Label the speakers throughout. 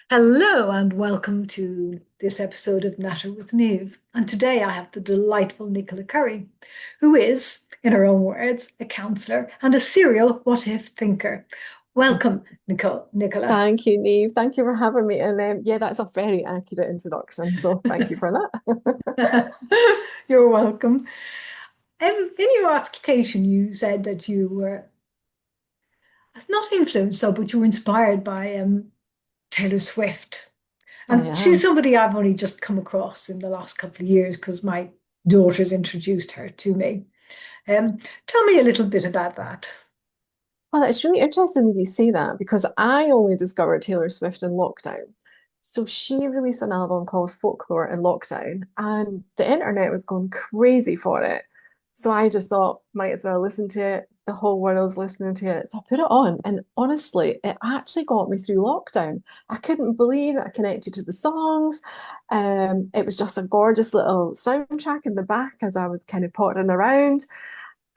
Speaker 1: Hello and welcome to this episode of Natter with Niamh. And today I have the delightful Nicola Currie, who is, in her own words, a counsellor and a serial what-if thinker. Welcome, Nicola.
Speaker 2: Thank you, Niamh. Thank you for having me. And yeah, that's a very accurate introduction. So thank you for that.
Speaker 1: You're welcome. In your application, you said that you were not influenced, though, but you were inspired by Taylor Swift.
Speaker 2: I
Speaker 1: And she's
Speaker 2: am.
Speaker 1: somebody I've only just come across in the last couple of years because my daughters introduced her to me. Tell me a little bit about that.
Speaker 2: Well, it's really interesting that you say that because I only discovered Taylor Swift in lockdown. So she released an album called Folklore in lockdown, and the internet was going crazy for it. So I just thought, might as well listen to it. The whole world's listening to it. So I put it on, and honestly, it actually got me through lockdown. I couldn't believe that I connected to the songs. It was just a gorgeous little soundtrack in the back as I was kind of pottering around.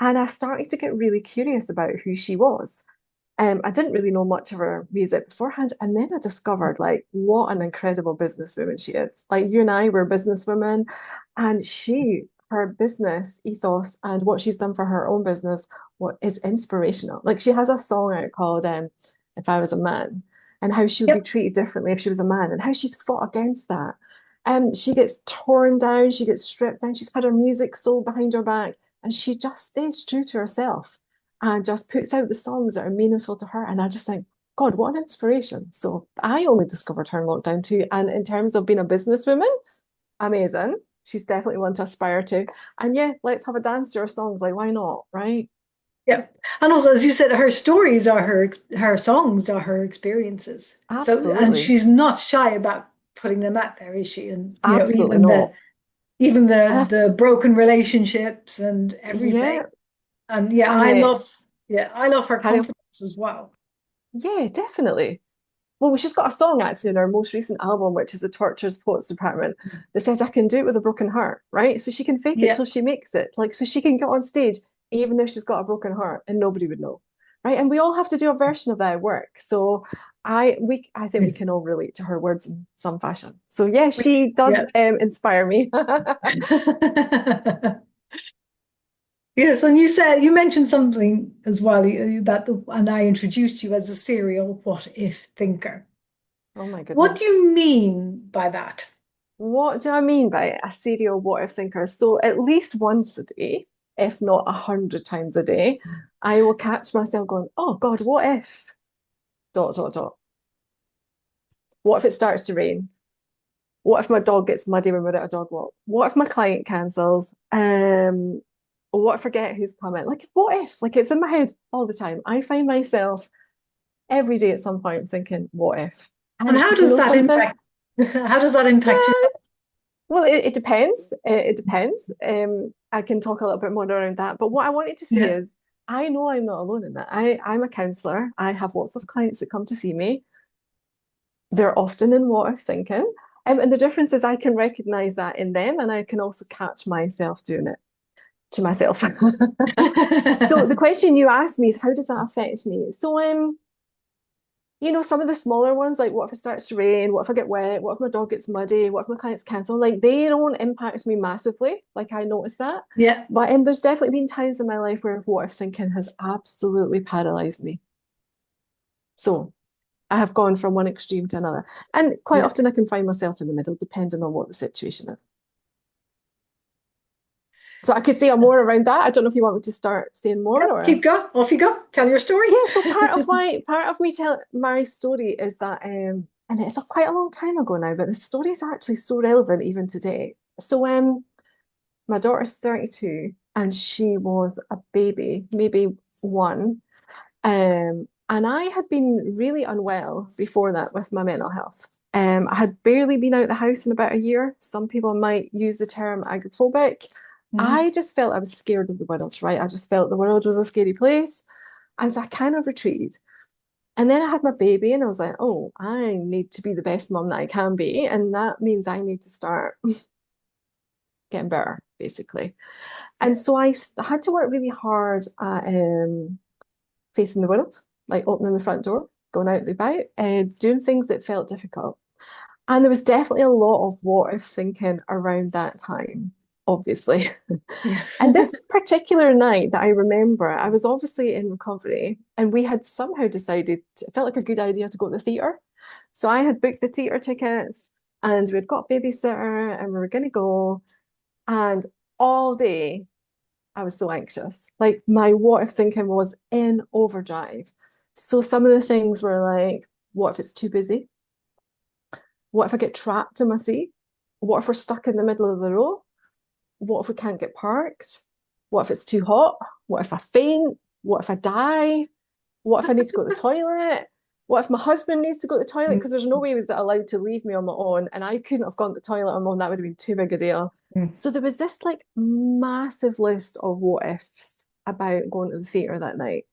Speaker 2: And I started to get really curious about who she was. I didn't really know much of her music beforehand, and then I discovered like what an incredible businesswoman she is. Like you and I were businesswomen, and her business ethos and what she's done for her own business, what is inspirational. Like she has a song out called "If I Was a Man," and how she would be
Speaker 1: Yep.
Speaker 2: treated differently if she was a man, and how she's fought against that. She gets torn down, she gets stripped down, she's had her music sold behind her back, and she just stays true to herself and just puts out the songs that are meaningful to her. And I just think, God, what an inspiration. So I only discovered her in lockdown too. And in terms of being a businesswoman, amazing. She's definitely one to aspire to. And yeah, let's have a dance to her songs. Like, why not? Right?
Speaker 1: Yep. And also, as you said, her stories are her songs are her experiences. So, and
Speaker 2: Absolutely.
Speaker 1: she's not shy about putting them out there, is she? And
Speaker 2: Absolutely not.
Speaker 1: even
Speaker 2: And
Speaker 1: the broken relationships and everything.
Speaker 2: yeah,
Speaker 1: And yeah,
Speaker 2: and
Speaker 1: I love her
Speaker 2: kind of,
Speaker 1: confidence as well.
Speaker 2: yeah, definitely. Well, she's got a song actually in her most recent album, which is the Torture's Poets Department, that says, I can do it with a broken heart, right? So she can fake it
Speaker 1: Yeah.
Speaker 2: till she makes it. Like, so she can get on stage even if she's got a broken heart and nobody would know, right? And we all have to do a version of that at work. So I think we can all relate to her words in some fashion. So yeah, she does
Speaker 1: Yeah.
Speaker 2: inspire me.
Speaker 1: Yes, and you mentioned something as well about and I introduced you as a serial what if thinker.
Speaker 2: Oh my
Speaker 1: What do
Speaker 2: goodness.
Speaker 1: you mean by that?
Speaker 2: What do I mean by a serial what if thinker? So at least once a day, if not 100 times a day, I will catch myself going, "Oh God, what if? Dot dot dot. What if it starts to rain? What if my dog gets muddy when we're at a dog walk? What if my client cancels? What if I forget who's coming? Like, what if? Like, it's in my head all the time. I find myself every day at some point thinking, what if?
Speaker 1: And
Speaker 2: And
Speaker 1: how
Speaker 2: do you
Speaker 1: does
Speaker 2: know
Speaker 1: that
Speaker 2: something?
Speaker 1: impact how does that impact you?
Speaker 2: Yeah, well, it depends. It depends. I can talk a little bit more around that. But what I wanted to say
Speaker 1: Yeah.
Speaker 2: is, I know I'm not alone in that. I'm a counselor. I have lots of clients that come to see me. They're often in what I'm thinking. And the difference is I can recognize that in them and I can also catch myself doing it to myself. So the question you asked me is, how does that affect me? So some of the smaller ones, like what if it starts to rain? What if I get wet? What if my dog gets muddy? What if my clients cancel? Like they don't impact me massively. Like I notice that.
Speaker 1: Yeah.
Speaker 2: But there's definitely been times in my life where what if thinking has absolutely paralyzed me. So I have gone from one extreme to another. And quite
Speaker 1: Yeah.
Speaker 2: often I can find myself in the middle, depending on what the situation is. So I could say more around that. I don't know if you want me to start saying
Speaker 1: Yeah.
Speaker 2: more or
Speaker 1: Keep going. Off you go. Tell your story.
Speaker 2: yeah, so part of me tell my story is that and it's quite a long time ago now, but the story is actually so relevant even today. So my daughter's 32 and she was a baby, maybe one. And I had been really unwell before that with my mental health. I had barely been out the house in about a year. Some people might use the term agoraphobic.
Speaker 1: Mhm.
Speaker 2: I just felt I was scared of the world, right? I just felt the world was a scary place. And so I kind of retreated. And then I had my baby, and I was like, oh, I need to be the best mom that I can be. And that means I need to start getting better, basically. And
Speaker 1: Yeah.
Speaker 2: so I had to work really hard at facing the world, like opening the front door. going out and about, doing things that felt difficult. And there was definitely a lot of what if thinking around that time, obviously.
Speaker 1: Yes.
Speaker 2: And this particular night that I remember, I was obviously in recovery, and we had somehow decided it felt like a good idea to go to the theatre. So I had booked the theatre tickets, and we'd got a babysitter, and we were going to go. And all day, I was so anxious. Like my what if thinking was in overdrive. So some of the things were like, what if it's too busy? What if I get trapped in my seat? What if we're stuck in the middle of the row? What if we can't get parked? What if it's too hot? What if I faint? What if I die? What if I need to go to the toilet? What if my husband needs to go to the toilet? Because there's no way he was allowed to leave me on my own, and I couldn't have gone to the toilet on my own. That would have been too big a deal.
Speaker 1: Mm.
Speaker 2: So there was this like massive list of what ifs about going to the theatre that night.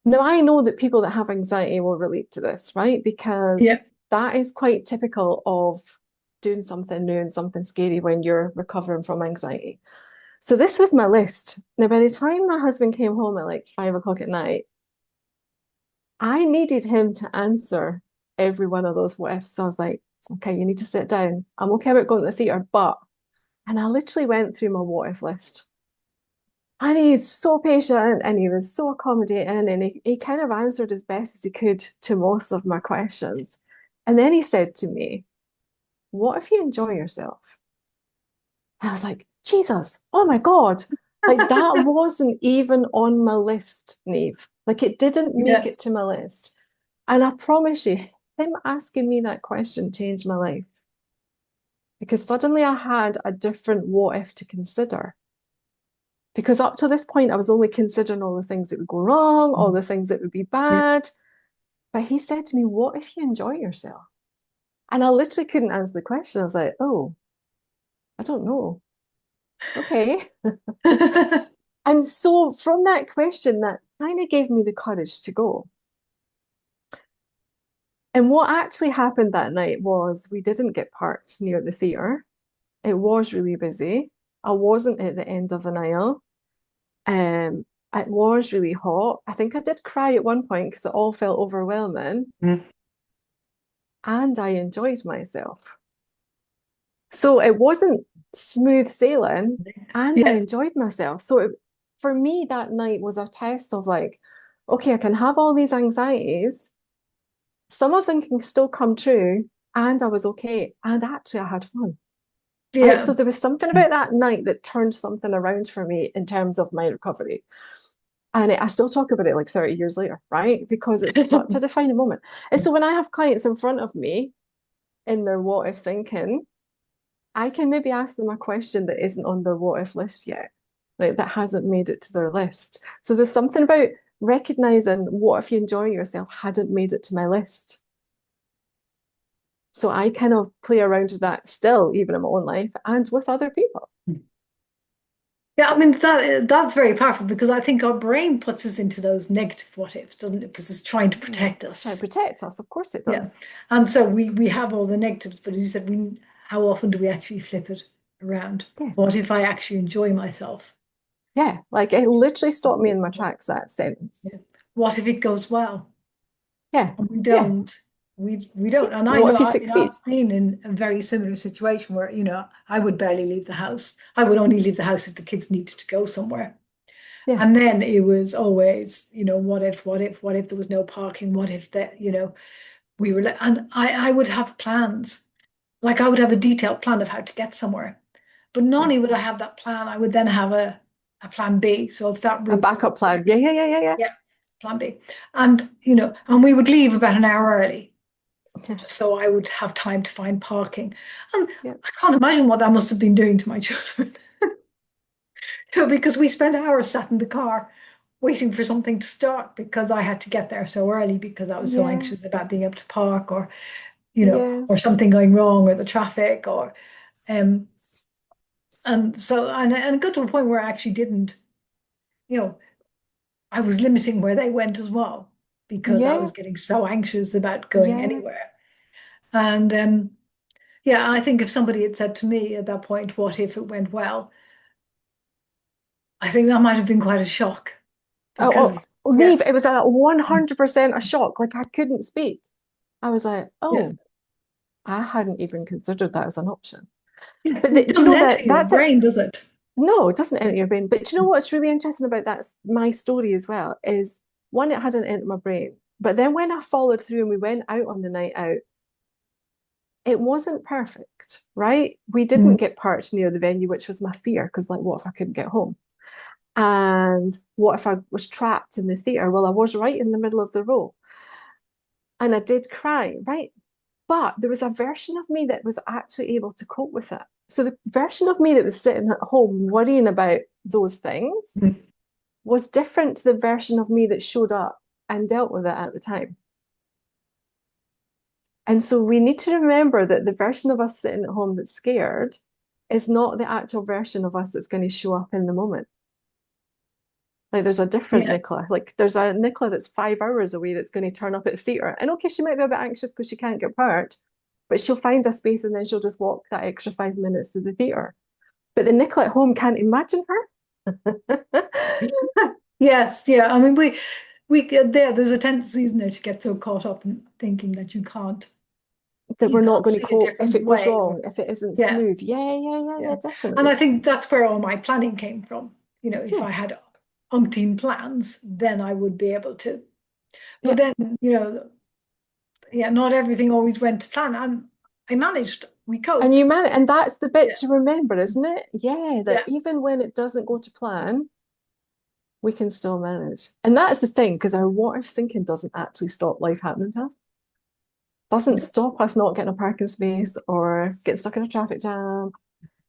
Speaker 2: Now I know that people that have anxiety will relate to this, right? Because
Speaker 1: Yeah.
Speaker 2: that is quite typical of doing something new and something scary when you're recovering from anxiety. So this was my list. Now, by the time my husband came home at like 5 o'clock at night, I needed him to answer every one of those what ifs. So I was like, okay, you need to sit down. I'm okay about going to the theatre, but, and I literally went through my what if list. And he's so patient and he was so accommodating and he kind of answered as best as he could to most of my questions. And then he said to me, what if you enjoy yourself? And I was like, Jesus, oh my God. Like that wasn't even on my list, Niamh. Like it didn't make
Speaker 1: Yeah.
Speaker 2: it to my list. And I promise you, him asking me that question changed my life because suddenly I had a different what if to consider. Because up to this point, I was only considering all the things that would go wrong, all
Speaker 1: Mm.
Speaker 2: the things that would be
Speaker 1: Yeah.
Speaker 2: bad. But he said to me, what if you enjoy yourself? And I literally couldn't answer the question. I was like, oh, I don't know. Okay. And so from that question, that kind of gave me the courage to go. And what actually happened that night was we didn't get parked near the theatre. It was really busy. I wasn't at the end of an aisle. Um, it was really hot. I think I did cry at one point because it all felt overwhelming.
Speaker 1: Mm.
Speaker 2: And I enjoyed myself. So it wasn't smooth sailing, and I
Speaker 1: Yeah.
Speaker 2: enjoyed myself. So for me, that night was a test of like, okay, I can have all these anxieties. Some of them can still come true, and I was okay. And actually, I had fun. Right.
Speaker 1: Yeah.
Speaker 2: So there was something about that night that turned something around for me in terms of my recovery. And I still talk about it like 30 years later, right? Because it's such a defining moment. And so when I have clients in front of me in their what if thinking, I can maybe ask them a question that isn't on their what if list yet, right? That hasn't made it to their list. So there's something about recognizing what if you enjoy yourself hadn't made it to my list. So I kind of play around with that still, even in my own life and with other people.
Speaker 1: Yeah, I mean that's very powerful because I think our brain puts us into those negative what ifs, doesn't it? Because it's trying to
Speaker 2: Yeah.
Speaker 1: protect
Speaker 2: Try to
Speaker 1: us.
Speaker 2: protect us. Of course it
Speaker 1: Yeah.
Speaker 2: does.
Speaker 1: And so we have all the negatives, but as you said, we how often do we actually flip it around?
Speaker 2: Yeah.
Speaker 1: What if I actually enjoy myself?
Speaker 2: Yeah. Like it literally stopped me in my tracks, that sentence.
Speaker 1: Yeah. What if it goes well?
Speaker 2: Yeah.
Speaker 1: And we
Speaker 2: Yeah.
Speaker 1: don't. We don't. And I
Speaker 2: What
Speaker 1: know
Speaker 2: if you
Speaker 1: I've
Speaker 2: succeed?
Speaker 1: been in a very similar situation where, I would barely leave the house. I would only leave the house if the kids needed to go somewhere.
Speaker 2: Yeah.
Speaker 1: And then it was always, what if there was no parking? What if that, we were, and I would have plans. Like I would have a detailed plan of how to get somewhere. But not
Speaker 2: Yeah.
Speaker 1: only would I have that plan, I would then have a plan B. So if that
Speaker 2: A
Speaker 1: route
Speaker 2: backup
Speaker 1: wasn't
Speaker 2: plan. Yeah.
Speaker 1: working,
Speaker 2: Yeah. Yeah. Yeah. Yeah.
Speaker 1: yeah, plan B. And we would leave about an hour early, just so I would have time to find parking. And
Speaker 2: Yeah.
Speaker 1: I can't imagine what that must have been doing to my children. Because we spent hours sat in the car waiting for something to start because I had to get there so early because I was so
Speaker 2: Yeah.
Speaker 1: anxious about being able to park
Speaker 2: Yeah.
Speaker 1: or something going wrong or the traffic or um and so and it got to a point where I actually didn't, you know, I was limiting where they went as well because I
Speaker 2: Yeah.
Speaker 1: was getting so anxious about going
Speaker 2: Yeah.
Speaker 1: anywhere. And yeah, I think if somebody had said to me at that point, what if it went well? I think that might have been quite a shock
Speaker 2: Oh,
Speaker 1: because Yeah.
Speaker 2: leave. It was a 100% a shock. Like I couldn't speak. I was like,
Speaker 1: Yeah.
Speaker 2: oh, I hadn't even considered that as an option.
Speaker 1: Yeah.
Speaker 2: But
Speaker 1: It
Speaker 2: do you
Speaker 1: doesn't
Speaker 2: know
Speaker 1: enter
Speaker 2: that
Speaker 1: your
Speaker 2: that's it?
Speaker 1: brain, does it?
Speaker 2: No, it doesn't enter your brain. But do you know what's really interesting about that, my story as well, is one, it hadn't entered my brain. But then when I followed through and we went out on the night out, it wasn't perfect, right? We
Speaker 1: Mm.
Speaker 2: didn't get parked near the venue, which was my fear, because like, what if I couldn't get home? And what if I was trapped in the theatre? Well, I was right in the middle of the row. And I did cry, right? But there was a version of me that was actually able to cope with it. So the version of me that was sitting at home worrying about those things
Speaker 1: Mm.
Speaker 2: was different to the version of me that showed up and dealt with it at the time. And so we need to remember that the version of us sitting at home that's scared is not the actual version of us that's going to show up in the moment. Like there's a different
Speaker 1: Yeah.
Speaker 2: Nicola. Like there's a Nicola that's 5 hours away that's going to turn up at the theatre. And okay, she might be a bit anxious because she can't get parked, but she'll find a space and then she'll just walk that extra 5 minutes to the theatre. But the Nicola at home can't imagine her.
Speaker 1: Yes. Yeah. I mean, we get there. There's a tendency, isn't there, to get so caught up in thinking that
Speaker 2: That
Speaker 1: you
Speaker 2: we're not
Speaker 1: can't
Speaker 2: going to
Speaker 1: see a
Speaker 2: cope if
Speaker 1: different
Speaker 2: it goes
Speaker 1: way.
Speaker 2: wrong, if it isn't
Speaker 1: Yeah.
Speaker 2: smooth. Yeah, yeah, yeah,
Speaker 1: Yeah.
Speaker 2: yeah,
Speaker 1: And I
Speaker 2: definitely.
Speaker 1: think that's where all my planning came from. If
Speaker 2: Yeah,
Speaker 1: I had umpteen plans, then I would be able to. But
Speaker 2: yeah.
Speaker 1: then, yeah, not everything always went to plan. And I managed. We
Speaker 2: And
Speaker 1: coped.
Speaker 2: and that's the bit
Speaker 1: Yeah.
Speaker 2: to remember, isn't it? Yeah, that
Speaker 1: Yeah.
Speaker 2: even when it doesn't go to plan, we can still manage. And that's the thing, because our what if thinking doesn't actually stop life happening to us. Doesn't
Speaker 1: No.
Speaker 2: stop us not getting a parking space or getting stuck in a traffic jam.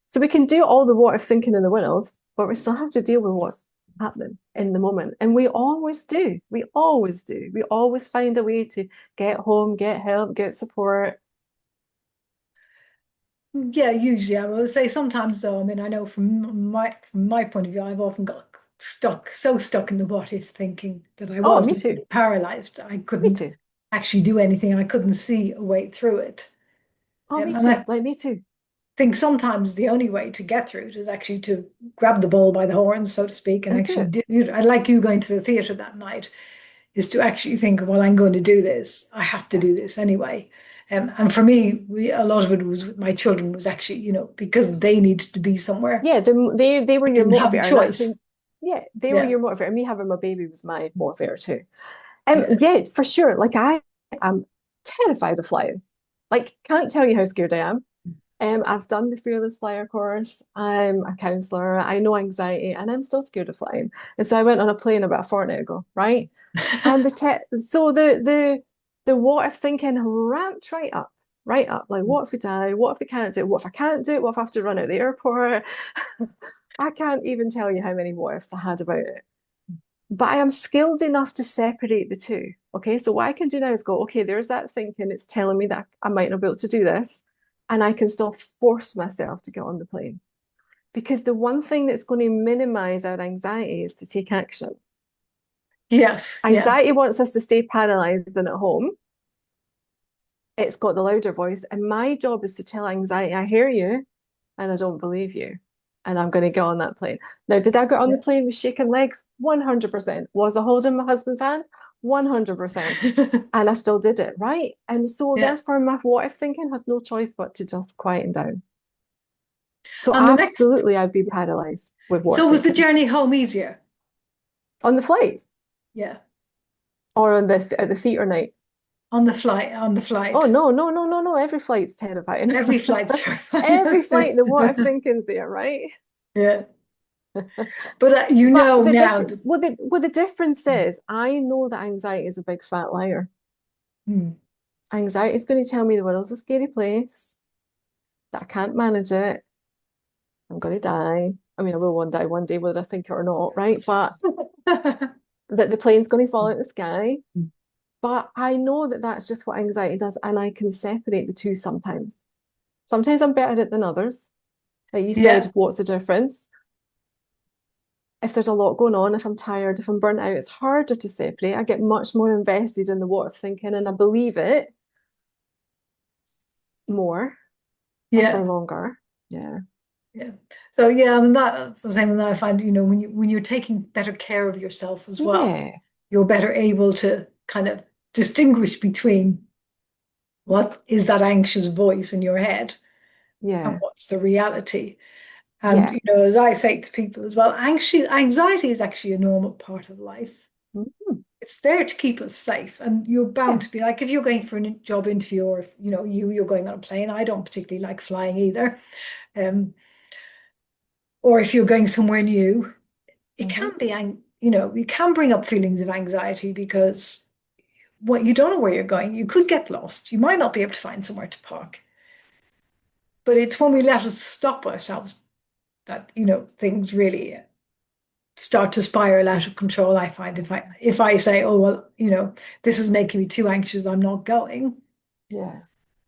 Speaker 2: So we can do all the what if thinking in the world, but we still have to deal with what's happening in the moment. And we always do. We always do. We always find a way to get home, get help, get support.
Speaker 1: Yeah, usually I will say sometimes though, I mean, I know from my point of view, I've often got so stuck in the what if thinking that I
Speaker 2: Oh,
Speaker 1: was
Speaker 2: me too.
Speaker 1: literally paralyzed. I
Speaker 2: Me
Speaker 1: couldn't
Speaker 2: too.
Speaker 1: actually do anything. I couldn't see a way through it.
Speaker 2: Oh, me
Speaker 1: And
Speaker 2: too.
Speaker 1: I
Speaker 2: Like me too.
Speaker 1: think sometimes the only way to get through it is actually to grab the bull by the horns, so to speak, and
Speaker 2: And do
Speaker 1: actually
Speaker 2: it.
Speaker 1: do. I like you going to the theatre that night, is to actually think, well, I'm going to do this. I have to
Speaker 2: Yeah.
Speaker 1: do this anyway. And for me, a lot of it was with my children was actually, because they needed to be somewhere.
Speaker 2: Yeah, they were
Speaker 1: I
Speaker 2: your
Speaker 1: didn't have a
Speaker 2: motivator. And
Speaker 1: choice.
Speaker 2: actually, yeah, they were
Speaker 1: Yeah,
Speaker 2: your motivator. Me having my baby was my motivator too.
Speaker 1: yeah.
Speaker 2: Yeah, for sure. Like I am terrified of flying. Like, can't tell you how scared I am. I've done the Fearless Flyer course. I'm a counselor. I know anxiety, and I'm still scared of flying. And so I went on a plane about a fortnight ago, right? And so the what if thinking ramped right up, right up. Like, what if we die? What if we can't do it? What if I can't do it? What if I have to run out the airport? I can't even tell you how many what ifs I had about it. But I am skilled enough to separate the two. Okay, so what I can do now is go, okay, there's that thinking. It's telling me that I might not be able to do this. And I can still force myself to get on the plane. Because the one thing that's going to minimize our anxiety is to take action.
Speaker 1: Yes, yeah,
Speaker 2: Anxiety wants us to stay paralyzed and at home. It's got the louder voice. And my job is to tell anxiety, I hear you and I don't believe you. And I'm going to get on that plane. Now, did I get on the
Speaker 1: yeah.
Speaker 2: plane with shaking legs? 100%. Was I holding my husband's hand? 100%. And I still did it, right? And so,
Speaker 1: Yeah.
Speaker 2: therefore, my what if thinking has no choice but to just quieten down. So,
Speaker 1: And the next,
Speaker 2: absolutely, I'd be paralyzed with what if
Speaker 1: so was the
Speaker 2: thinking
Speaker 1: journey home easier?
Speaker 2: on the flight
Speaker 1: Yeah,
Speaker 2: or on the at the theatre night.
Speaker 1: on the flight, on the
Speaker 2: Oh,
Speaker 1: flight.
Speaker 2: no, no, no, no, no. Every flight's terrifying.
Speaker 1: Every flight's terrifying.
Speaker 2: Every flight, the what if thinking's there, right?
Speaker 1: Yeah, but
Speaker 2: But the
Speaker 1: now
Speaker 2: different
Speaker 1: that.
Speaker 2: the difference is I know that anxiety is a big fat liar.
Speaker 1: Hmm.
Speaker 2: Anxiety is going to tell me the world's a scary place, that I can't manage it, I'm going to die. I mean, I will one die one day, whether I think it or not, right? But that the plane's going to fall out of the sky. But I know that that's just what anxiety does, and I can separate the two sometimes. Sometimes I'm better at it than others. Like you
Speaker 1: Yeah,
Speaker 2: said, what's the difference? If there's a lot going on, if I'm tired, if I'm burnt out, it's harder to separate. I get much more invested in the what if thinking and I believe it more and for
Speaker 1: yeah.
Speaker 2: longer. Yeah.
Speaker 1: Yeah. So yeah, I mean that's the same that I find, when you're taking better care of yourself as well.
Speaker 2: Yeah.
Speaker 1: you're better able to kind of distinguish between what is that anxious voice in your head and
Speaker 2: Yeah.
Speaker 1: what's the reality. And,
Speaker 2: Yeah.
Speaker 1: you know, as I say to people as well, anxiety is actually a normal part of life.
Speaker 2: Mhm.
Speaker 1: It's there to keep us safe. And you're bound
Speaker 2: Yeah.
Speaker 1: to be like, if you're going for a job interview or if, you know, you're going on a plane, I don't particularly like flying either. Um, or if you're going somewhere new, it
Speaker 2: Hmm.
Speaker 1: can be, you know, you can bring up feelings of anxiety because what you don't know where you're going. You could get lost. You might not be able to find somewhere to park. But it's when we let us stop ourselves that, you know, things really start to spiral out of control. I find if I say, oh well, you know, this is making me too anxious, I'm not going.
Speaker 2: Yeah.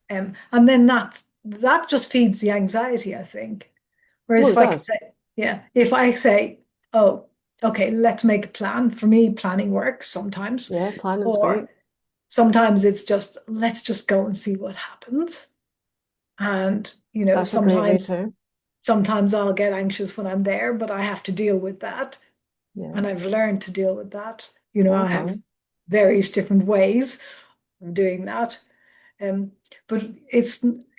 Speaker 1: And then that just feeds the anxiety, I think. Whereas
Speaker 2: Well,
Speaker 1: if
Speaker 2: it
Speaker 1: I could
Speaker 2: does.
Speaker 1: say, yeah, if I say, oh, okay, let's make a plan. For me, planning works sometimes.
Speaker 2: Yeah, planning's great.
Speaker 1: Or sometimes it's just, let's just go and see what happens. And, you know,
Speaker 2: That's a great way
Speaker 1: sometimes
Speaker 2: too.
Speaker 1: sometimes I'll get anxious when I'm there, but I have to deal with that.
Speaker 2: Yeah.
Speaker 1: And I've learned to deal with that. You know,
Speaker 2: Well
Speaker 1: I have
Speaker 2: done.
Speaker 1: various different ways of doing that. Um, but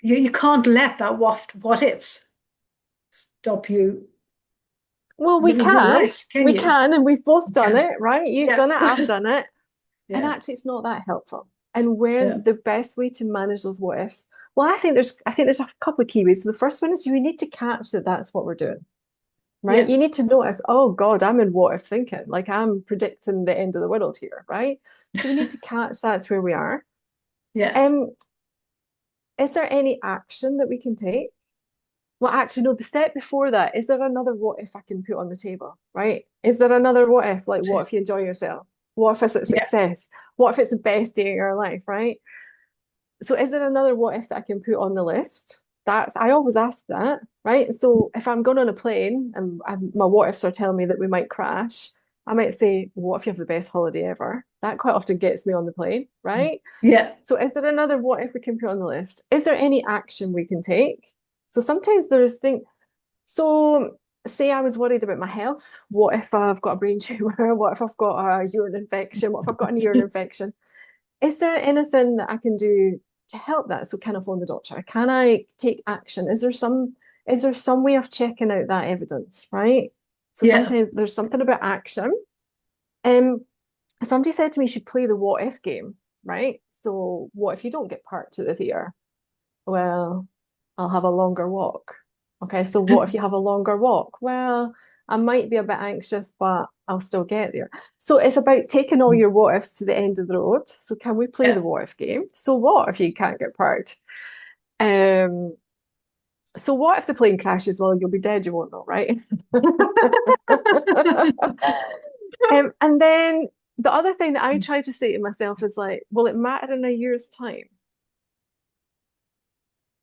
Speaker 1: you can't let that what ifs stop you
Speaker 2: Well, we
Speaker 1: living your
Speaker 2: can.
Speaker 1: life, can
Speaker 2: We
Speaker 1: you?
Speaker 2: can, and we've both
Speaker 1: You
Speaker 2: done
Speaker 1: can.
Speaker 2: it, right? You've
Speaker 1: Yeah.
Speaker 2: done it, I've done it. And
Speaker 1: Yeah.
Speaker 2: actually it's not that helpful. And where
Speaker 1: Yeah.
Speaker 2: the best way to manage those what ifs, well, I think there's a couple of key ways. So the first one is you need to catch that that's what we're doing, right?
Speaker 1: Yeah.
Speaker 2: You need to notice, oh God, I'm in what if thinking, like I'm predicting the end of the world here, right? So we need to catch that's where we are.
Speaker 1: Yeah.
Speaker 2: Um, is there any action that we can take? Well, actually, no, the step before that, is there another what if I can put on the table, right? Is there another what if? Like, what if you enjoy yourself? What if it's a
Speaker 1: Yeah.
Speaker 2: success? What if it's the best day of your life, right? So, is there another what if that I can put on the list? I always ask that, right? So, if I'm going on a plane and my what ifs are telling me that we might crash, I might say, what if you have the best holiday ever? That quite often gets me on the plane, right?
Speaker 1: Yeah.
Speaker 2: So, is there another what if we can put on the list? Is there any action we can take? So sometimes there's things. So say I was worried about my health. What if I've got a brain tumor? What if I've got a urine infection? What if I've got an urine infection? Is there anything that I can do to help that? So can I phone the doctor? Can I take action? Is there some way of checking out that evidence, right? So
Speaker 1: Yeah.
Speaker 2: sometimes there's something about action. Um, somebody said to me, you should play the what if game, right? So what if you don't get parked to the theater? Well, I'll have a longer walk. Okay, so what if you have a longer walk? Well, I might be a bit anxious, but I'll still get there. So it's about taking all your what ifs to the end of the road. So can we play the
Speaker 1: Yeah.
Speaker 2: what if game? So what if you can't get parked? Um, so what if the plane crashes? Well, you'll be dead, you won't know, right? And then the other thing that I try to say to myself is like, will it matter in a year's time?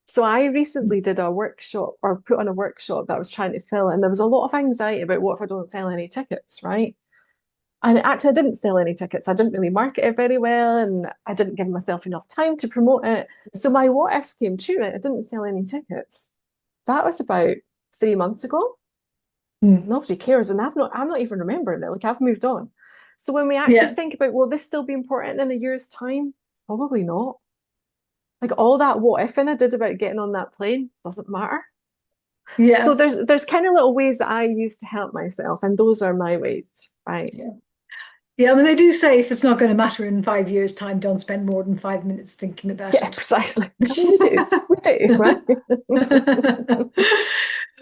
Speaker 2: So I recently did a workshop or put on a workshop that I was trying to fill, and there was a lot of anxiety about what if I don't sell any tickets, right? And actually, I didn't sell any tickets. I didn't really market it very well, and I didn't give myself enough time to promote it. So my what ifs came true. I didn't sell any tickets. That was about 3 months ago.
Speaker 1: Mm.
Speaker 2: Nobody cares, and I'm not even remembering it. Like I've moved on. So when we actually
Speaker 1: Yeah.
Speaker 2: think about, will this still be important in a year's time? It's probably not. Like all that what ifing I did about getting on that plane doesn't matter. So
Speaker 1: Yeah.
Speaker 2: there's kind of little ways that I use to help myself, and those are my ways, right?
Speaker 1: Yeah. Yeah. I mean, they do say if it's not going to matter in 5 years' time, don't spend more than 5 minutes thinking about
Speaker 2: Yeah,
Speaker 1: it.
Speaker 2: precisely. We do, right?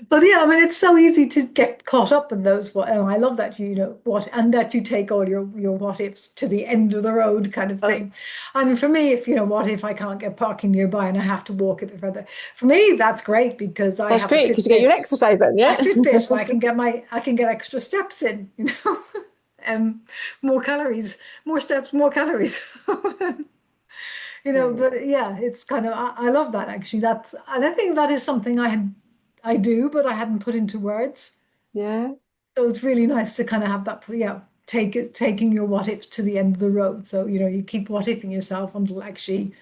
Speaker 1: But yeah, I mean, it's so easy to get caught up in those. What, and I love that you know what, and that you take all your what ifs to the end of the road kind of
Speaker 2: Uh,
Speaker 1: thing. I mean, for me, if you know, what if I can't get parking nearby and I have to walk a bit further? For me, that's great because I
Speaker 2: that's
Speaker 1: have a
Speaker 2: great because you get your
Speaker 1: Fitbit.
Speaker 2: exercise in,
Speaker 1: I
Speaker 2: yeah?
Speaker 1: Fitbit, and I can get extra steps in. You know, more calories, more steps, more calories. You know,
Speaker 2: Yeah,
Speaker 1: but yeah, it's kind of I love that actually. That's and I think that is something I do, but I hadn't put into words.
Speaker 2: yeah.
Speaker 1: So it's really nice to kind of have that, yeah, taking your what ifs to the end of the road. So, you know, you keep what ifing yourself until actually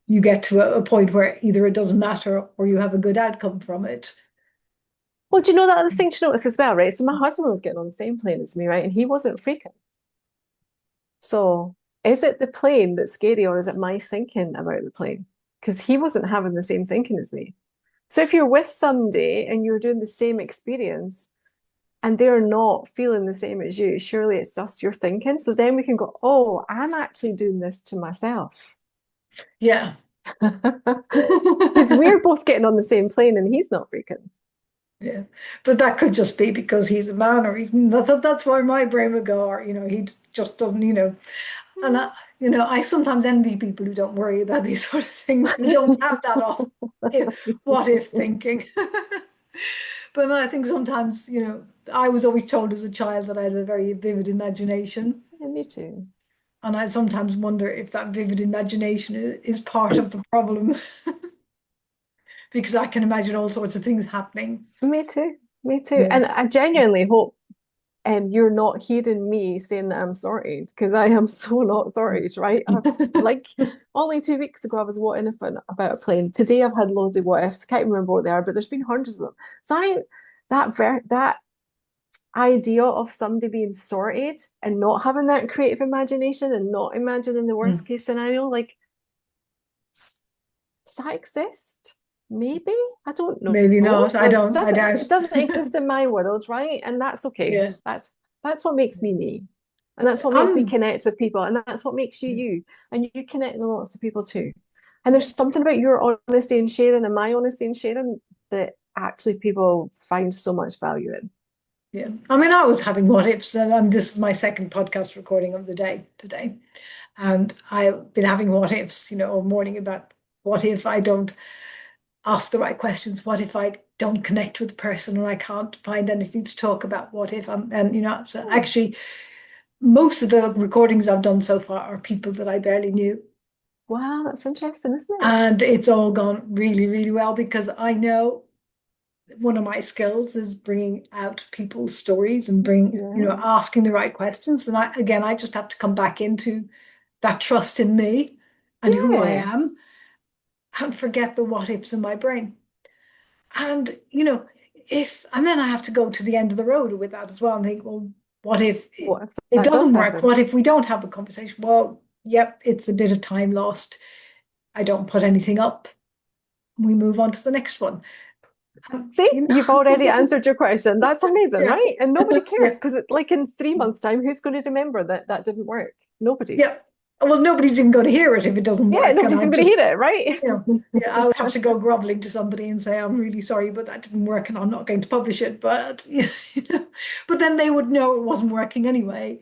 Speaker 1: you get to a point where either it doesn't matter or you have a good outcome from it.
Speaker 2: Well, do you know that other thing to notice as well, right? So my husband was getting on the same plane as me, right? And he wasn't freaking. So is it the plane that's scary or is it my thinking about the plane? Because he wasn't having the same thinking as me. So if you're with somebody and you're doing the same experience and they're not feeling the same as you, surely it's just your thinking. So then we can go, oh, I'm actually doing this to myself.
Speaker 1: Yeah.
Speaker 2: Because we're both getting on the same plane and he's not freaking.
Speaker 1: Yeah, but that could just be because he's a man, or he's that's why my brain would go, or he just doesn't, and I sometimes envy people who don't worry about these sort of things, who don't have that off what if thinking. But then I think sometimes, I was always told as a child that I had a very vivid imagination,
Speaker 2: Yeah, me too.
Speaker 1: and I sometimes wonder if that vivid imagination is part of the problem, because I can imagine all sorts of things happening.
Speaker 2: Me too. Me too.
Speaker 1: Yeah.
Speaker 2: And I genuinely hope you're not hearing me saying that I'm sorted because I am so not sorted, right? Like only 2 weeks ago, I was what if about a plane. Today, I've had loads of what ifs. I can't remember what they are, but there's been hundreds of them. So that idea of somebody being sorted and not having that creative imagination and not imagining the worst case scenario, like does that exist? Maybe I don't know.
Speaker 1: Maybe not. I
Speaker 2: Well,
Speaker 1: don't. I doubt.
Speaker 2: it doesn't exist in my world, right? And that's okay.
Speaker 1: Yeah.
Speaker 2: That's what makes me me. And that's what makes me
Speaker 1: I'm.
Speaker 2: connect with people. And that's what makes you you. And you connect with lots of people too. And
Speaker 1: Yeah.
Speaker 2: there's something about your honesty and sharing and my honesty and sharing that actually people find so much value in.
Speaker 1: Yeah. I mean, I was having what ifs. This is my second podcast recording of the day today. And I've been having what ifs, all morning about what if I don't ask the right questions? What if I don't connect with the person and I can't find anything to talk about? What if and so
Speaker 2: Hmm.
Speaker 1: actually, most of the recordings I've done so far are people that I barely knew.
Speaker 2: Wow, that's interesting, isn't it?
Speaker 1: And it's all gone really, really well because I know one of my skills is bringing out people's stories and
Speaker 2: Yeah.
Speaker 1: asking the right questions. And I just have to come back into that trust in me and who I
Speaker 2: Yeah.
Speaker 1: am and forget the what ifs in my brain. And, and then I have to go to the end of the road with that as well and think, well, what if
Speaker 2: What if
Speaker 1: it
Speaker 2: that does
Speaker 1: doesn't work?
Speaker 2: happen?
Speaker 1: What if we don't have a conversation? Well, yep, it's a bit of time lost. I don't put anything up. We move on to the next one.
Speaker 2: See,
Speaker 1: You
Speaker 2: you've already
Speaker 1: know,
Speaker 2: answered your question. That's amazing,
Speaker 1: yeah,
Speaker 2: right? And nobody cares
Speaker 1: yeah,
Speaker 2: because, like, in 3 months' time, who's going to remember that that didn't work? Nobody.
Speaker 1: yeah. Well, nobody's even going to hear it if it doesn't
Speaker 2: Yeah,
Speaker 1: work. And
Speaker 2: nobody's
Speaker 1: I
Speaker 2: even going to
Speaker 1: just,
Speaker 2: hear it, right?
Speaker 1: yeah, I would have to go groveling to somebody and say, I'm really sorry, but that didn't work and I'm not going to publish it. But, but then they would know it wasn't working anyway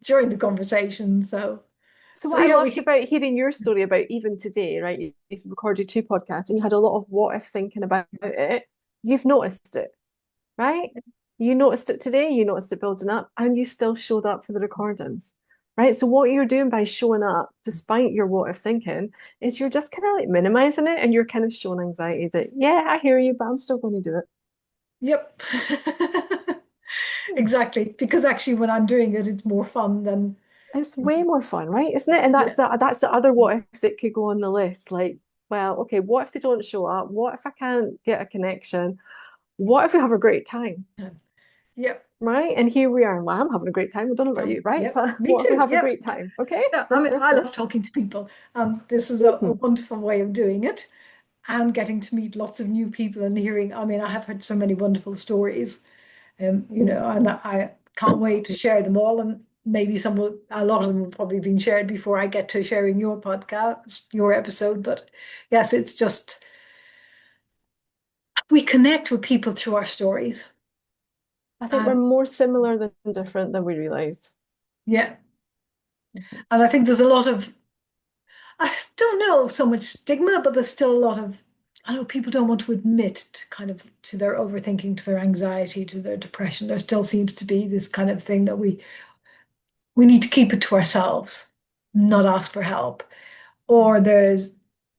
Speaker 1: during the conversation. So,
Speaker 2: So,
Speaker 1: so
Speaker 2: what I
Speaker 1: yeah,
Speaker 2: loved about hearing your story about even today, right? You've recorded 2 podcasts and you had a lot of what if thinking about it. You've noticed it, right? You noticed it today, you noticed it building up, and you still showed up for the recordings, right? So what you're doing by showing up, despite your what if thinking, is you're just kind of like minimizing it and you're kind of showing anxiety that, yeah, I hear you, but I'm still going to do it.
Speaker 1: yep.
Speaker 2: Hmm.
Speaker 1: Exactly. Because actually, when I'm doing it, it's more fun than,
Speaker 2: It's way more fun, right? Isn't it? And
Speaker 1: yeah.
Speaker 2: that's the other what if that could go on the list. Like, well, okay, what if they don't show up? What if I can't get a connection? What if we have a great time?
Speaker 1: Yep.
Speaker 2: Right? And here we are. Well, I'm having a great time. I don't know about you, right?
Speaker 1: Yep.
Speaker 2: But
Speaker 1: Me
Speaker 2: what if we
Speaker 1: too.
Speaker 2: have a
Speaker 1: Yep.
Speaker 2: great time? Okay.
Speaker 1: Yeah. I mean, I love talking to people. This is a wonderful way of doing it and getting to meet lots of new people and hearing. I mean, I have heard so many wonderful stories, and I can't wait to share them all. And maybe a lot of them will probably been shared before I get to sharing your podcast, your episode. But yes, it's just, we connect with people through our stories.
Speaker 2: I think we're
Speaker 1: And
Speaker 2: more similar than different than we realize.
Speaker 1: yeah, and I think there's a lot of, I don't know so much stigma, but there's still a lot of, I know people don't want to admit to kind of to their overthinking, to their anxiety, to their depression. There still seems to be this kind of thing that we need to keep it to ourselves, not ask for help. Or there's,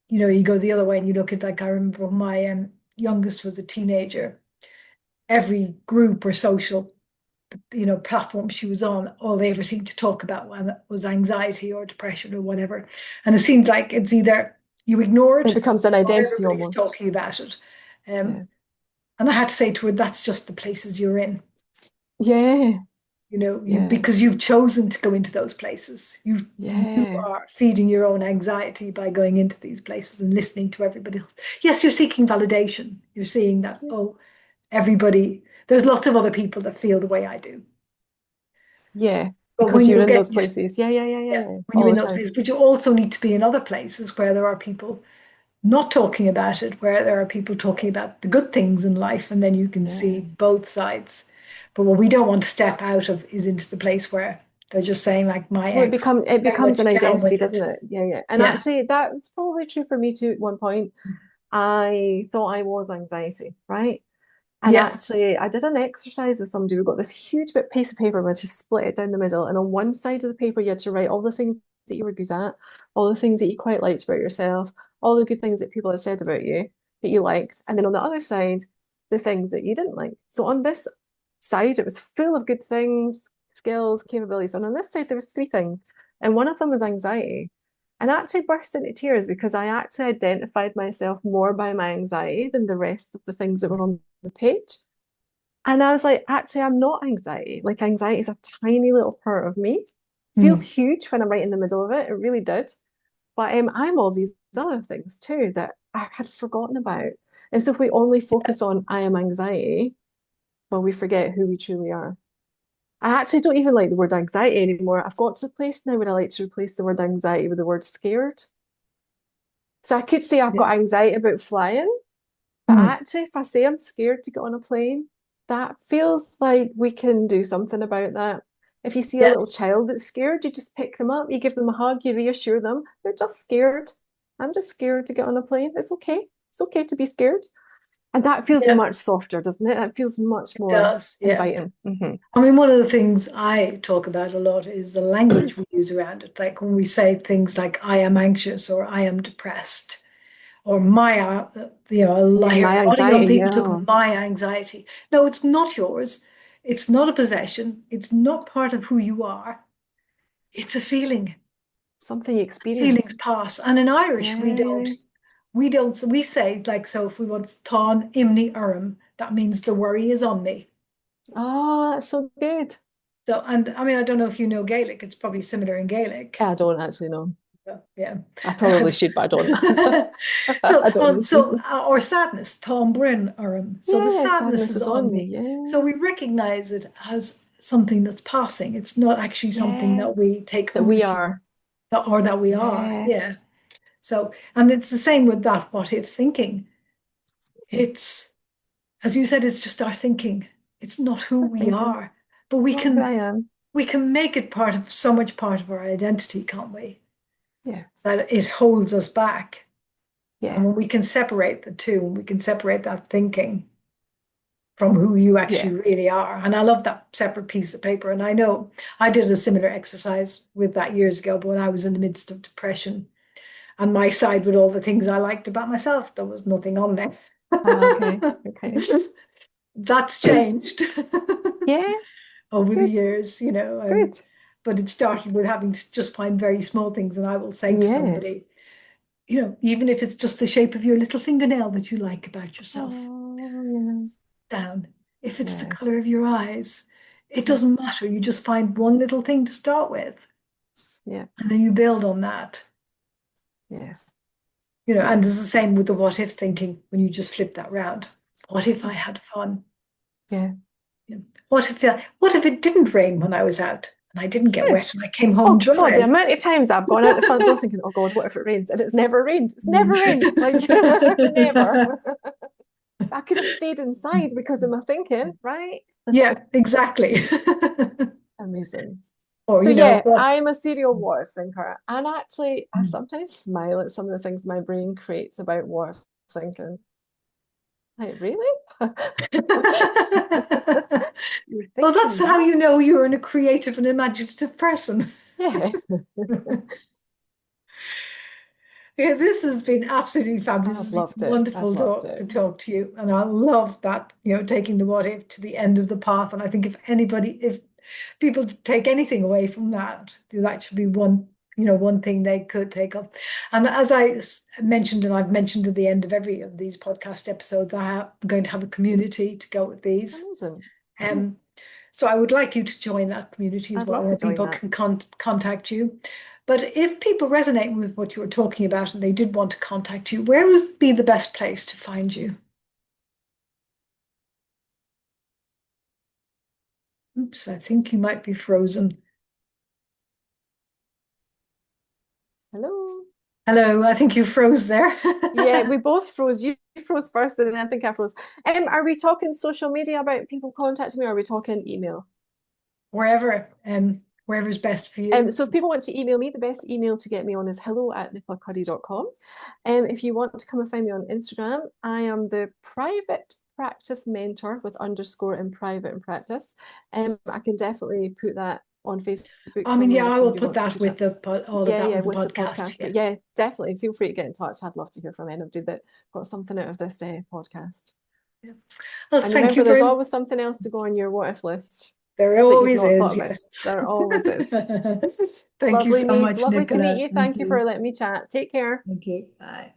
Speaker 1: you go the other way and you look at, like, I remember when my youngest was a teenager, every group or social platform she was on, all they ever seemed to talk about was anxiety or depression or whatever. And it seemed like it's either you ignore
Speaker 2: It
Speaker 1: it
Speaker 2: becomes an
Speaker 1: or
Speaker 2: identity
Speaker 1: everybody's
Speaker 2: almost.
Speaker 1: talking about it.
Speaker 2: Yeah.
Speaker 1: And I had to say to her, that's just the places you're in.
Speaker 2: Yeah.
Speaker 1: you
Speaker 2: Yeah.
Speaker 1: because you've chosen to go into those places. You
Speaker 2: Yeah.
Speaker 1: are feeding your own anxiety by going into these places and listening to everybody else. Yes, you're seeking validation. You're seeing that, oh, everybody, there's lots of other people that feel the way I do.
Speaker 2: Yeah.
Speaker 1: But
Speaker 2: Because
Speaker 1: when
Speaker 2: you're
Speaker 1: you're
Speaker 2: in those
Speaker 1: getting,
Speaker 2: places. Yeah, yeah, yeah, yeah,
Speaker 1: yeah,
Speaker 2: yeah.
Speaker 1: when you're
Speaker 2: All
Speaker 1: in
Speaker 2: the
Speaker 1: those
Speaker 2: time.
Speaker 1: places, but you also need to be in other places where there are people not talking about it, where there are people talking about the good things in life, and then you can see
Speaker 2: Yeah.
Speaker 1: both sides. But what we don't want to step out of is into the place where they're just saying, like, my
Speaker 2: Well,
Speaker 1: ex,
Speaker 2: it
Speaker 1: very
Speaker 2: becomes an
Speaker 1: much get on
Speaker 2: identity,
Speaker 1: with
Speaker 2: doesn't
Speaker 1: it.
Speaker 2: it? Yeah, yeah. And
Speaker 1: Yeah.
Speaker 2: actually, that was probably true for me too at one point. I thought I was anxiety, right? And
Speaker 1: Yeah.
Speaker 2: actually, I did an exercise with somebody. We got this huge bit piece of paper, we had to split it down the middle. And on one side of the paper, you had to write all the things that you were good at, all the things that you quite liked about yourself, all the good things that people had said about you that you liked. And then on the other side, the things that you didn't like. So on this side, it was full of good things, skills, capabilities. And on this side, there was three things. And one of them was anxiety. And I actually burst into tears because I actually identified myself more by my anxiety than the rest of the things that were on the page. And I was like, actually, I'm not anxiety. Like, anxiety is a tiny little part of me. Feels
Speaker 1: Mm.
Speaker 2: huge when I'm right in the middle of it. It really did. But I'm all these other things too that I had forgotten about. And so if we only focus on I am anxiety, well, we forget who we truly are. I actually don't even like the word anxiety anymore. I've got to the place now where I like to replace the word anxiety with the word scared. So I could say I've
Speaker 1: Yeah.
Speaker 2: got anxiety about flying, but
Speaker 1: Mm.
Speaker 2: actually, if I say I'm scared to get on a plane, that feels like we can do something about that. If you see a little
Speaker 1: Yes.
Speaker 2: child that's scared, you just pick them up, you give them a hug, you reassure them. They're just scared. I'm just scared to get on a plane. It's okay. It's okay to be scared. And that feels
Speaker 1: Yeah,
Speaker 2: much softer, doesn't it? That feels much
Speaker 1: it
Speaker 2: more
Speaker 1: does. Yeah.
Speaker 2: inviting.
Speaker 1: I mean, one of the things I talk about a lot is the language we use around it. Like when we say things like, I am anxious or I am depressed or I hear
Speaker 2: My
Speaker 1: a lot of young
Speaker 2: anxiety,
Speaker 1: people
Speaker 2: yeah.
Speaker 1: talk my anxiety. No, it's not yours. It's not a possession. It's not part of who you are. It's a feeling.
Speaker 2: Something you
Speaker 1: Feelings
Speaker 2: experience.
Speaker 1: pass. And in Irish, we don't,
Speaker 2: Yeah.
Speaker 1: we say, like, so if we want Tá imni orm, that means the worry is on me.
Speaker 2: Oh, that's so good.
Speaker 1: So, and I mean, I don't know if you know Gaelic, it's probably similar in Gaelic.
Speaker 2: I don't actually know.
Speaker 1: So, yeah.
Speaker 2: I probably should, but I don't.
Speaker 1: So,
Speaker 2: I don't know.
Speaker 1: or sadness, Tom Bryn Orm. So the
Speaker 2: Yeah,
Speaker 1: sadness
Speaker 2: sadness
Speaker 1: is
Speaker 2: is
Speaker 1: on
Speaker 2: on me.
Speaker 1: me. So
Speaker 2: Yeah.
Speaker 1: we recognize it as something that's passing. It's not actually something
Speaker 2: Yeah.
Speaker 1: that we take
Speaker 2: That we
Speaker 1: ownership
Speaker 2: are.
Speaker 1: or that we are.
Speaker 2: Yeah.
Speaker 1: Yeah. So, and it's the same with that what if thinking.
Speaker 2: Yeah.
Speaker 1: It's, as you said, it's just our thinking. It's not
Speaker 2: Just
Speaker 1: who
Speaker 2: the
Speaker 1: we
Speaker 2: thinking.
Speaker 1: are, but
Speaker 2: Not who I am.
Speaker 1: we can make it part of so much part of our identity, can't we?
Speaker 2: Yeah.
Speaker 1: That it holds us back. And
Speaker 2: Yeah.
Speaker 1: when we can separate the two, when we can separate that thinking from who you
Speaker 2: Yeah.
Speaker 1: actually really are. And I love that separate piece of paper. And I know I did a similar exercise with that years ago, but when I was in the midst of depression and my side with all the things I liked about myself, there was nothing on there.
Speaker 2: Okay. Okay.
Speaker 1: That's changed
Speaker 2: Yeah.
Speaker 1: over the
Speaker 2: Good.
Speaker 1: years, and
Speaker 2: Good.
Speaker 1: but it started with having to just find very small things. And I will say to
Speaker 2: Yeah.
Speaker 1: somebody, even if it's just the shape of your little fingernail that you like about yourself,
Speaker 2: Oh, yeah.
Speaker 1: down. If it's the
Speaker 2: Yeah.
Speaker 1: color of your eyes, it
Speaker 2: Yeah.
Speaker 1: doesn't matter. You just find one little thing to start with,
Speaker 2: Yeah.
Speaker 1: and then you build on that.
Speaker 2: Yeah.
Speaker 1: And
Speaker 2: Yeah.
Speaker 1: it's the same with the what if thinking when you just flip that round. What if I had fun?
Speaker 2: Yeah.
Speaker 1: What if it didn't rain when I was out and I didn't get
Speaker 2: Yeah.
Speaker 1: wet and I came home
Speaker 2: Oh God, the
Speaker 1: dry?
Speaker 2: amount of times I've gone out the front door thinking, oh God, what if it rains? And it's never rained. It's never rained. Like never. I could have stayed inside because of my thinking, right?
Speaker 1: Yeah, exactly.
Speaker 2: Amazing.
Speaker 1: Or,
Speaker 2: So yeah,
Speaker 1: what?
Speaker 2: I'm a serial what if thinker. And actually I sometimes smile at some of the things my brain creates about what if thinking. Like, really? You were
Speaker 1: Well, that's
Speaker 2: thinking
Speaker 1: how
Speaker 2: that?
Speaker 1: you know you're a creative and imaginative person.
Speaker 2: Yeah.
Speaker 1: Yeah, this has been absolutely fabulous. This
Speaker 2: I've
Speaker 1: has been
Speaker 2: loved it.
Speaker 1: wonderful
Speaker 2: I've loved it.
Speaker 1: to talk to you. And I love that, taking the what if to the end of the path. And I think if people take anything away from that, that should be one thing they could take up. And as mentioned, and I've mentioned at the end of every of these podcast episodes, I'm going to have a community to go with these.
Speaker 2: Amazing.
Speaker 1: Um, So I would like you to join that community as
Speaker 2: I'd
Speaker 1: well,
Speaker 2: love to
Speaker 1: where
Speaker 2: join
Speaker 1: people
Speaker 2: that.
Speaker 1: can contact you. But if people resonate with what you were talking about and they did want to contact you, where would be the best place to find you? Oops, I think you might be frozen.
Speaker 2: Hello.
Speaker 1: Hello, I think you froze there.
Speaker 2: Yeah, we both froze. You froze first, and then I think I froze. Are we talking social media about people contacting me, or are we talking email?
Speaker 1: Wherever's best for you.
Speaker 2: So if people want to email me, the best email to get me on is hello@nicolacurrie.com. If you want to come and find me on Instagram, I am the private practice mentor with underscore in private and practice. I can definitely put that on Facebook
Speaker 1: I mean, yeah,
Speaker 2: somewhere if
Speaker 1: I will
Speaker 2: somebody
Speaker 1: put
Speaker 2: wants
Speaker 1: that
Speaker 2: to
Speaker 1: with
Speaker 2: chat.
Speaker 1: all of
Speaker 2: Yeah,
Speaker 1: that
Speaker 2: yeah,
Speaker 1: with the
Speaker 2: with the
Speaker 1: podcast.
Speaker 2: podcast.
Speaker 1: Yeah.
Speaker 2: But yeah, definitely feel free to get in touch. I'd love to hear from anybody that got something out of this podcast.
Speaker 1: Yeah. Well,
Speaker 2: And
Speaker 1: thank
Speaker 2: remember,
Speaker 1: you
Speaker 2: there's
Speaker 1: very much.
Speaker 2: always something else to go on your what if list
Speaker 1: There
Speaker 2: that you've
Speaker 1: always
Speaker 2: not thought
Speaker 1: is,
Speaker 2: about.
Speaker 1: yes.
Speaker 2: There always is.
Speaker 1: Thank you
Speaker 2: Lovely,
Speaker 1: so
Speaker 2: Niamh.
Speaker 1: much,
Speaker 2: Lovely to meet
Speaker 1: Nicola.
Speaker 2: you.
Speaker 1: Thank
Speaker 2: Thank you for
Speaker 1: you.
Speaker 2: letting me chat. Take care.
Speaker 1: Thank you. Bye.